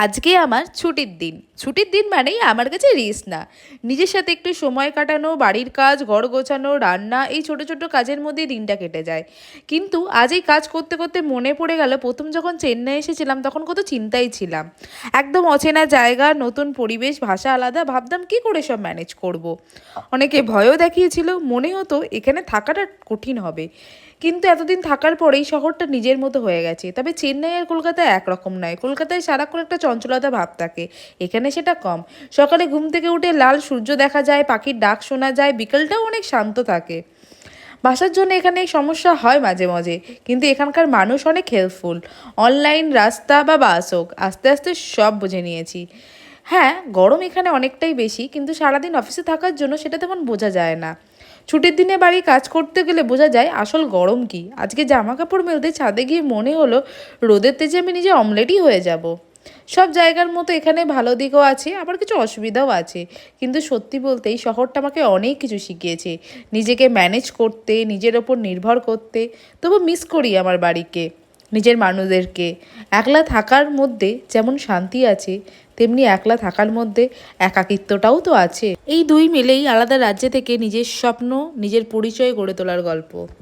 আজকে আমার ছুটির দিন। ছুটির দিন মানেই আমার কাছে রেস্ট না। নিজের সাথে একটু সময় কাটানো, বাড়ির কাজ, ঘর গোছানো, রান্না, এই ছোট ছোট কাজের মধ্যেই দিনটা কেটে যায়। কিন্তু আজ এই কাজ করতে করতে মনে পড়ে গেল, প্রথম যখন চেন্নাই এসেছিলাম তখন কত চিন্তায় ছিলাম। একদম অচেনা জায়গা, নতুন পরিবেশ, ভাষা আলাদা, ভাবতাম কি করে সব ম্যানেজ করব। অনেকে ভয়ও দেখিয়েছিল, মনে হতো এখানে থাকাটা কঠিন হবে। কিন্তু এতদিন থাকার পরেই শহরটা নিজের মতো হয়ে গেছে। তবে চেন্নাই আর কলকাতায় একরকম নয়। কলকাতায় সারাক্ষণ একটা চঞ্চলতা ভাব থাকে, এখানে সেটা কম। সকালে ঘুম থেকে উঠে লাল সূর্য দেখা যায়, পাখির ডাক শোনা যায়, বিকেলটাও অনেক শান্ত থাকে। বাসার জন্য এখানে সমস্যা হয় মাঝে মাঝে, কিন্তু এখানকার মানুষ অনেক হেল্পফুল। অনলাইন, রাস্তা বা বাস হোক, আস্তে আস্তে সব বুঝে নিয়েছি। হ্যাঁ, গরম এখানে অনেকটাই বেশি, কিন্তু সারাদিন অফিসে থাকার জন্য সেটা তেমন বোঝা যায় না। ছুটির দিনে বাড়ি কাজ করতে গেলে বোঝা যায় আসল গরম কি। আজকে জামা কাপড় মেলতে ছাদে গিয়ে মনে হলো রোদের তেজে আমি নিজে অমলেটই হয়ে যাব। সব জায়গার মতো এখানে ভালো দিকও আছে, আবার কিছু অসুবিধাও আছে। কিন্তু সত্যি বলতে এই শহরটা আমাকে অনেক কিছু শিখিয়েছে। নিজেকে ম্যানেজ করতে, নিজের ওপর নির্ভর করতে। তবু মিস করি আমার বাড়িকে, নিজের মানুষদেরকে। একলা থাকার মধ্যে যেমন শান্তি আছে, তেমনি একলা থাকার মধ্যে একাকিত্বটাও তো আছে। এই দুই মিলেই আলাদা রাজ্য থেকে নিজের স্বপ্ন, নিজের পরিচয় গড়ে তোলার গল্প।